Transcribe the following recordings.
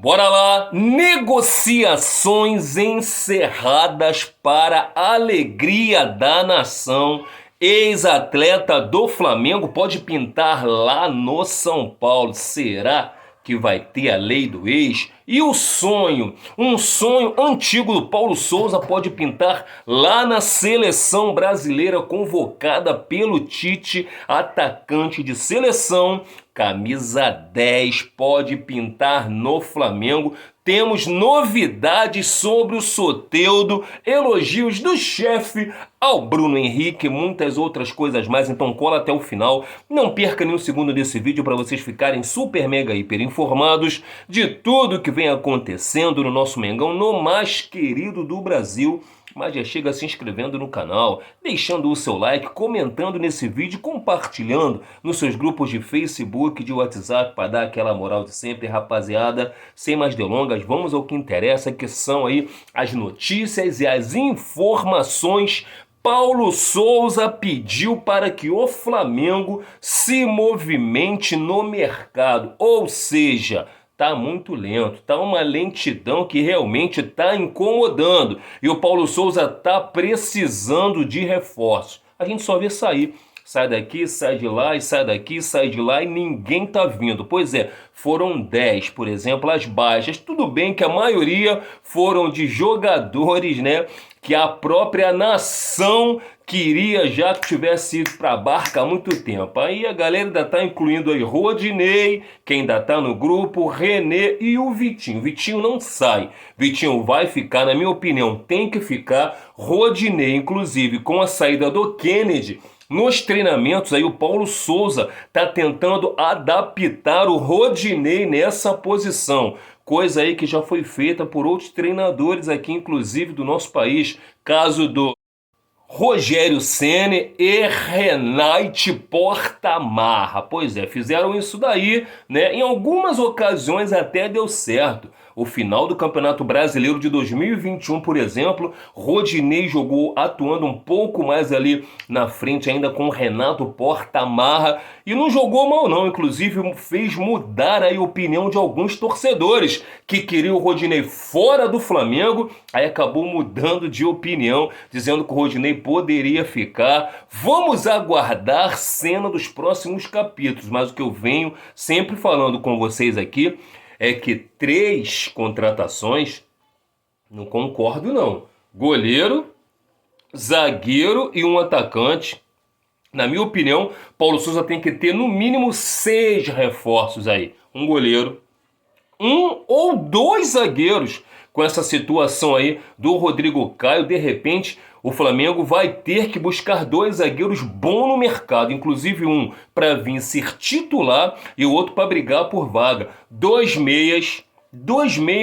Bora lá! Negociações encerradas para a alegria da nação. Ex-atleta do Flamengo pode pintar lá no São Paulo. Será que vai ter a lei do ex? E o sonho? Um sonho antigo do Paulo Souza pode pintar lá na seleção brasileira convocada pelo Tite, atacante de seleção. Camisa 10 pode pintar no Flamengo. Temos novidades sobre o Soteldo, elogios do chefe ao Bruno Henrique, muitas outras coisas mais. Então cola até o final. Não perca nenhum segundo desse vídeo para vocês ficarem super mega hiper informados de tudo que vem acontecendo no nosso Mengão, no mais querido do Brasil. Mas já chega se inscrevendo no canal, deixando o seu like, comentando nesse vídeo, compartilhando nos seus grupos de Facebook, de WhatsApp, para dar aquela moral de sempre, rapaziada. Sem mais delongas, vamos ao que interessa, que são aí as notícias e as informações. Paulo Souza pediu para que o Flamengo se movimente no mercado, ou seja, tá muito lento, tá uma lentidão que realmente tá incomodando. E o Paulo Souza tá precisando de reforços. A gente só vê sair. Sai daqui, sai de lá, e sai daqui, sai de lá, e ninguém tá vindo. Pois é, foram 10, por exemplo, as baixas. Tudo bem que a maioria foram de jogadores, né, que a própria nação queria já que tivesse ido para a barca há muito tempo. Aí a galera ainda tá incluindo aí Rodinei, que ainda tá no grupo, René e o Vitinho. Vitinho não sai. Vitinho vai ficar, na minha opinião, tem que ficar. Rodinei, inclusive, com a saída do Kennedy, nos treinamentos aí o Paulo Souza tá tentando adaptar o Rodinei nessa posição. Coisa aí que já foi feita por outros treinadores aqui, inclusive do nosso país. Caso do Rogério Ceni e Renate Portamarra. Pois é, fizeram isso daí, né? Em algumas ocasiões até deu certo. O final do Campeonato Brasileiro de 2021, por exemplo, Rodinei jogou atuando um pouco mais ali na frente ainda com o Renato Portamarra e não jogou mal não, inclusive fez mudar aí a opinião de alguns torcedores que queriam o Rodinei fora do Flamengo, aí acabou mudando de opinião, dizendo que o Rodinei poderia ficar. Vamos aguardar cena dos próximos capítulos, mas o que eu venho sempre falando com vocês aqui é que 3 contratações, não concordo não. Goleiro, zagueiro e um atacante. Na minha opinião, Paulo Souza tem que ter no mínimo 6 reforços aí. Um goleiro, 1 ou 2 zagueiros. Com essa situação aí do Rodrigo Caio, de repente o Flamengo vai ter que buscar 2 zagueiros bons no mercado, inclusive um para vir ser titular e o outro para brigar por vaga. 2 meias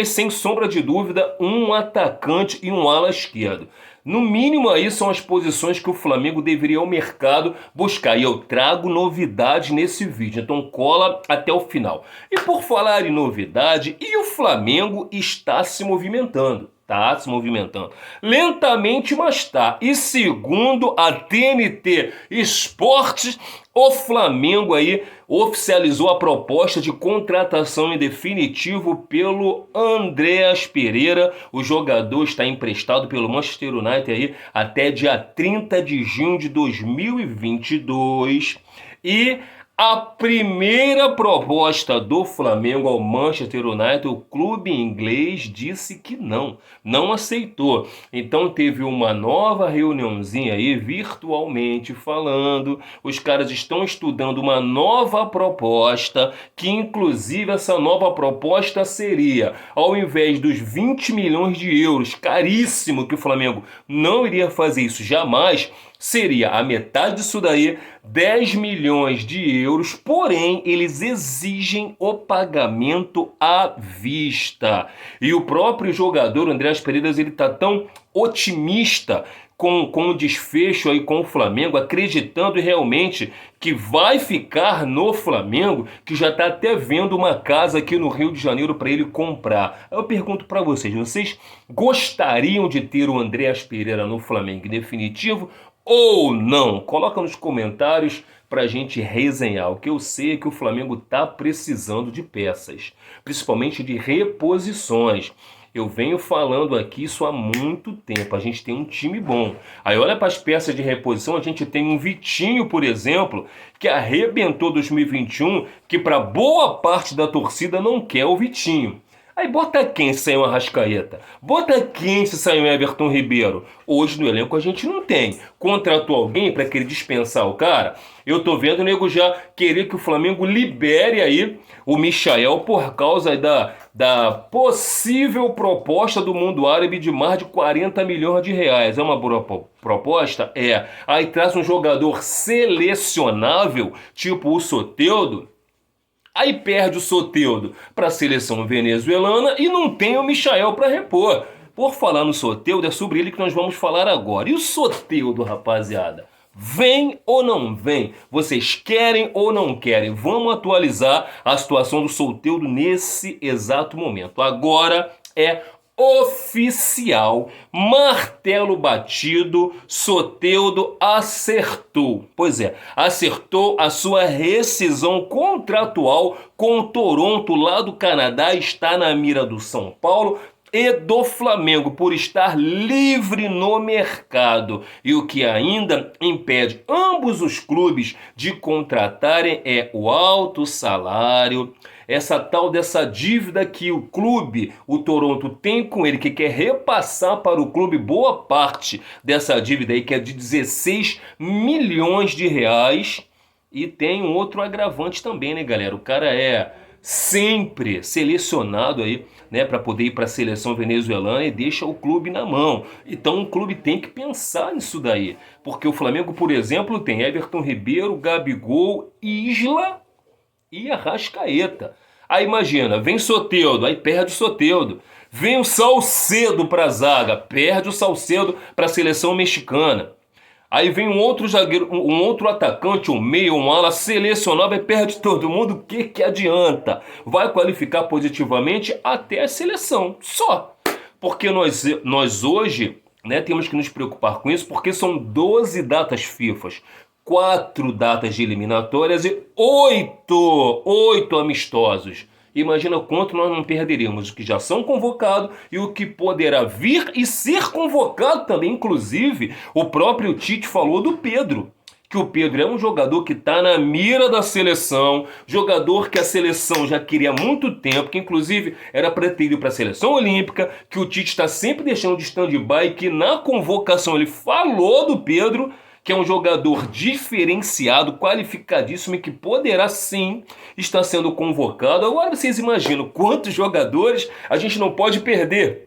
sem sombra de dúvida, um atacante e um ala esquerdo. No mínimo aí são as posições que o Flamengo deveria ao mercado buscar. E eu trago novidade nesse vídeo, então cola até o final. E por falar em novidade, e o Flamengo está se movimentando. Tá se movimentando. Lentamente, mas tá. E segundo a TNT Esportes, o Flamengo aí oficializou a proposta de contratação em definitivo pelo Andreas Pereira. O jogador está emprestado pelo Manchester United aí até dia 30 de junho de 2022. E a primeira proposta do Flamengo ao Manchester United, o clube inglês disse que não aceitou. Então teve uma nova reuniãozinha aí, virtualmente falando. Os caras estão estudando uma nova proposta, que inclusive essa nova proposta seria, ao invés dos 20 milhões de euros, caríssimo, que o Flamengo não iria fazer isso jamais, seria a metade disso daí, 10 milhões de euros, porém eles exigem o pagamento à vista. E o próprio jogador, Andreas Pereira, ele está tão otimista com o desfecho aí com o Flamengo, acreditando realmente que vai ficar no Flamengo, que já está até vendo uma casa aqui no Rio de Janeiro para ele comprar. Eu pergunto para vocês gostariam de ter o Andreas Pereira no Flamengo em definitivo ou não? Coloca nos comentários para a gente resenhar. O que eu sei é que o Flamengo está precisando de peças, principalmente de reposições. Eu venho falando aqui isso há muito tempo. A gente tem um time bom. Aí olha para as peças de reposição, a gente tem um Vitinho, por exemplo, que arrebentou 2021, que para boa parte da torcida não quer o Vitinho. Aí bota quem se saiu um Arrascaeta? Bota quem se saiu um Everton Ribeiro? Hoje no elenco a gente não tem. Contratou alguém para querer dispensar o cara? Eu tô vendo o nego já querer que o Flamengo libere aí o Michael por causa da possível proposta do mundo árabe de mais de 40 milhões de reais. É uma boa proposta? É. Aí traz um jogador selecionável, tipo o Soteldo. Aí perde o Soteldo para a seleção venezuelana e não tem o Michael para repor. Por falar no Soteldo, é sobre ele que nós vamos falar agora. E o Soteldo, rapaziada? Vem ou não vem? Vocês querem ou não querem? Vamos atualizar a situação do Soteldo nesse exato momento. Agora é oficial, martelo batido, Soteldo acertou. Pois é, acertou a sua rescisão contratual com o Toronto lá do Canadá, está na mira do São Paulo e do Flamengo por estar livre no mercado. E o que ainda impede ambos os clubes de contratarem é o alto salário, essa tal dessa dívida que o clube, o Toronto, tem com ele, que quer repassar para o clube boa parte dessa dívida aí, que é de 16 milhões de reais. E tem um outro agravante também, né, galera? O cara é sempre selecionado aí, né, para poder ir para a seleção venezuelana e deixa o clube na mão. Então o clube tem que pensar nisso daí, porque o Flamengo, por exemplo, tem Everton Ribeiro, Gabigol, Isla e Arrascaeta. Aí imagina, vem Soteldo, aí perde o Soteldo. Vem o Salcedo para a zaga, perde o Salcedo para a seleção mexicana. Aí vem um outro zagueiro, um outro atacante, um meio, um ala selecionado e perde todo mundo. O que adianta? Vai qualificar positivamente até a seleção, só. Porque nós hoje, né, temos que nos preocupar com isso, porque são 12 datas FIFA, 4 datas de eliminatórias e 8 amistosos. Imagina quanto nós não perderíamos, os que já são convocados e o que poderá vir e ser convocado também. Inclusive, o próprio Tite falou do Pedro, que o Pedro é um jogador que está na mira da seleção, jogador que a seleção já queria há muito tempo, que inclusive era para ter ido para a seleção olímpica, que o Tite está sempre deixando de stand-by, que na convocação ele falou do Pedro, que é um jogador diferenciado, qualificadíssimo e que poderá sim estar sendo convocado. Agora vocês imaginam quantos jogadores a gente não pode perder?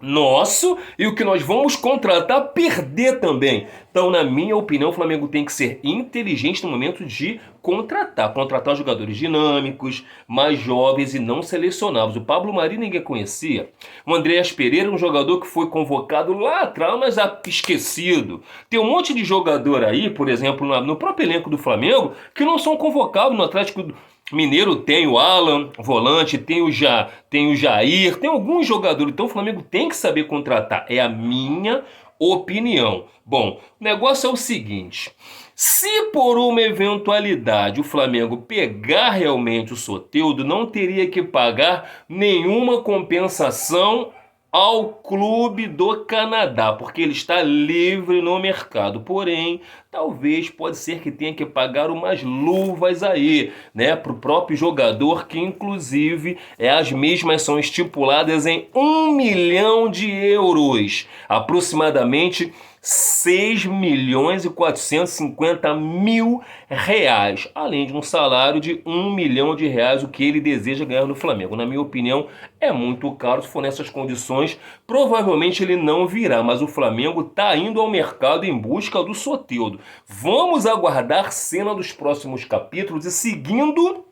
Nosso, e o que nós vamos contratar, perder também. Então, na minha opinião, o Flamengo tem que ser inteligente no momento de contratar jogadores dinâmicos, mais jovens e não selecionáveis. O Pablo Mari ninguém conhecia. O Andreas Pereira, um jogador que foi convocado lá atrás, mas esquecido. Tem um monte de jogador aí, por exemplo, no próprio elenco do Flamengo, que não são convocados. No Atlético Mineiro tem o Alan, volante, tem o Jair, tem alguns jogadores. Então o Flamengo tem que saber contratar. É a minha opinião. Bom, o negócio é o seguinte: se por uma eventualidade o Flamengo pegar realmente o Soteldo, não teria que pagar nenhuma compensação ao clube do Canadá, porque ele está livre no mercado. Porém, talvez pode ser que tenha que pagar umas luvas aí, né, para o próprio jogador, que inclusive as mesmas são estipuladas em 1 milhão de euros, aproximadamente 6 milhões e 450 mil reais, além de um salário de 1 milhão de reais, o que ele deseja ganhar no Flamengo. Na minha opinião, é muito caro. Se for nessas condições, provavelmente ele não virá, mas o Flamengo está indo ao mercado em busca do Soteldo. Vamos aguardar cena dos próximos capítulos e seguindo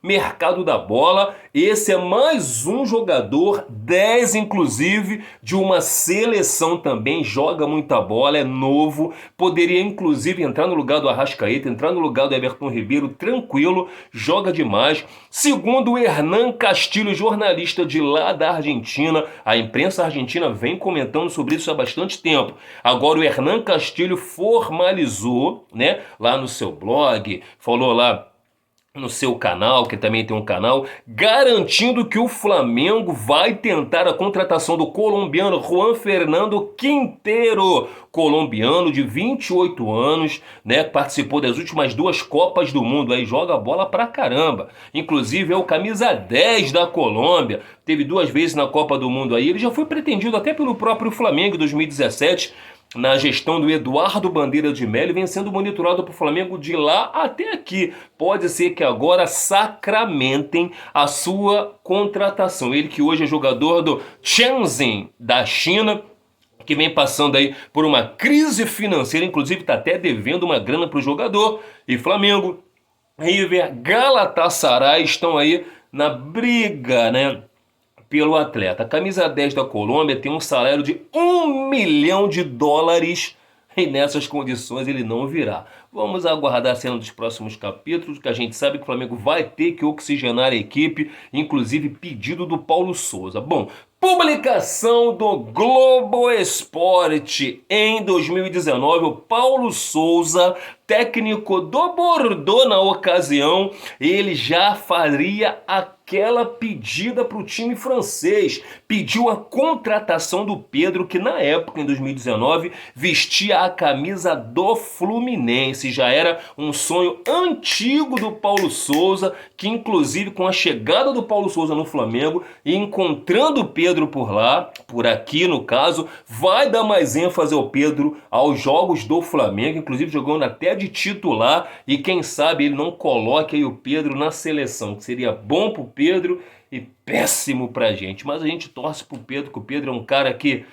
mercado da bola. Esse é mais um jogador, 10 inclusive, de uma seleção também, joga muita bola, é novo, poderia inclusive entrar no lugar do Arrascaeta, entrar no lugar do Everton Ribeiro, tranquilo, joga demais. Segundo o Hernan Castilho, jornalista de lá da Argentina, a imprensa argentina vem comentando sobre isso há bastante tempo. Agora o Hernan Castilho formalizou, né, lá no seu blog, falou lá no seu canal, que também tem um canal, garantindo que o Flamengo vai tentar a contratação do colombiano Juan Fernando Quintero, colombiano de 28 anos, né, participou das últimas 2 Copas do Mundo, aí joga bola pra caramba, inclusive é o camisa 10 da Colômbia, teve 2 vezes na Copa do Mundo aí, ele já foi pretendido até pelo próprio Flamengo em 2017, na gestão do Eduardo Bandeira de Mello, vem sendo monitorado por Flamengo de lá até aqui. Pode ser que agora sacramentem a sua contratação. Ele que hoje é jogador do Shenzhen da China, que vem passando aí por uma crise financeira, inclusive está até devendo uma grana para o jogador. E Flamengo, River, Galatasaray estão aí na briga, né, pelo atleta. A camisa 10 da Colômbia tem um salário de $1 milhão e nessas condições ele não virá. Vamos aguardar a cena dos próximos capítulos, que a gente sabe que o Flamengo vai ter que oxigenar a equipe, inclusive pedido do Paulo Souza. Bom, publicação do Globo Esporte em 2019, o Paulo Souza, técnico do Bordeaux na ocasião, ele já faria aquela pedida para o time francês, pediu a contratação do Pedro, que na época, em 2019, vestia a camisa do Fluminense, já era um sonho antigo do Paulo Souza, que inclusive com a chegada do Paulo Souza no Flamengo e encontrando o Pedro por lá, por aqui no caso, vai dar mais ênfase ao Pedro, aos jogos do Flamengo, inclusive jogando até de titular, e quem sabe ele não coloque aí o Pedro na seleção, que seria bom pro Pedro e péssimo pra gente, mas a gente torce pro Pedro, que o Pedro é um cara que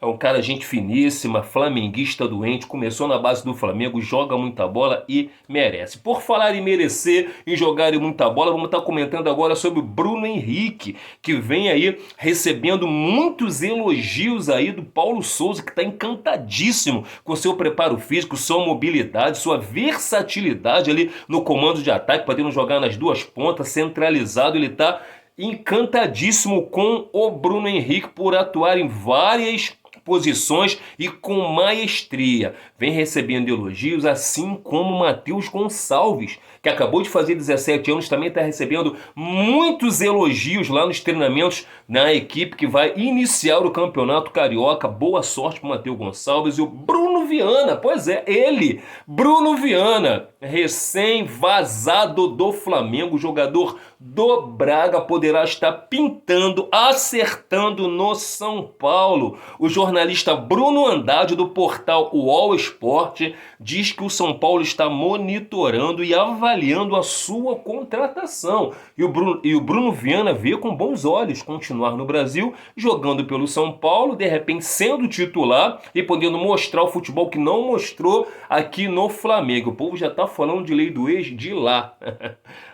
é um cara gente finíssima, flamenguista doente, começou na base do Flamengo, joga muita bola e merece. Por falar em merecer e jogar muita bola, vamos estar comentando agora sobre o Bruno Henrique, que vem aí recebendo muitos elogios aí do Paulo Souza, que está encantadíssimo com seu preparo físico, sua mobilidade, sua versatilidade ali no comando de ataque, podendo jogar nas 2 pontas, centralizado, ele está encantadíssimo com o Bruno Henrique por atuar em várias posições e com maestria. Vem recebendo elogios, assim como Matheus Gonçalves, que acabou de fazer 17 anos, também está recebendo muitos elogios lá nos treinamentos na equipe que vai iniciar o Campeonato Carioca. Boa sorte para o Matheus Gonçalves. E o Bruno Viana, pois é, ele, Bruno Viana, recém-vazado do Flamengo, jogador do Braga, poderá estar pintando, acertando no São Paulo. O jornalista Bruno Andrade, do portal UOL Esporte, diz que o São Paulo está monitorando e avaliando a sua contratação. E o Bruno Viana vê com bons olhos continuar no Brasil, jogando pelo São Paulo, de repente sendo titular e podendo mostrar o futebol que não mostrou aqui no Flamengo. O povo já está falando de lei do ex de lá.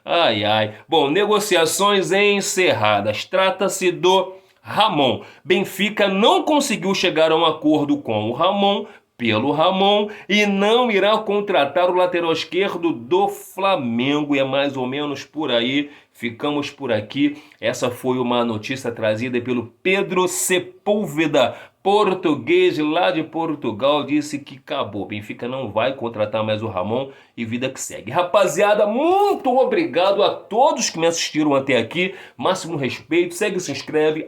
Ai, ai. Bom, negociações encerradas. Trata-se do Ramon. Benfica não conseguiu chegar a um acordo com o Ramon, pelo Ramon, e não irá contratar o lateral esquerdo do Flamengo. E é mais ou menos por aí. Ficamos por aqui. Essa foi uma notícia trazida pelo Pedro Sepúlveda, português lá de Portugal, disse que acabou. Benfica não vai contratar mais o Ramon e vida que segue. Rapaziada, muito obrigado a todos que me assistiram até aqui. Máximo respeito. Segue e se inscreve.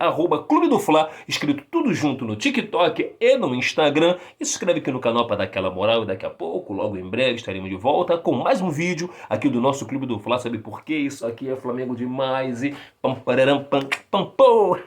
@Clube do Fla, escrito tudo junto no TikTok e no Instagram. E se inscreve aqui no canal para dar aquela moral. E daqui a pouco, logo em breve, estaremos de volta com mais um vídeo aqui do nosso Clube do Fla. Sabe por que isso aqui é Flamengo demais? E pam, pararam, pam, pam, pam.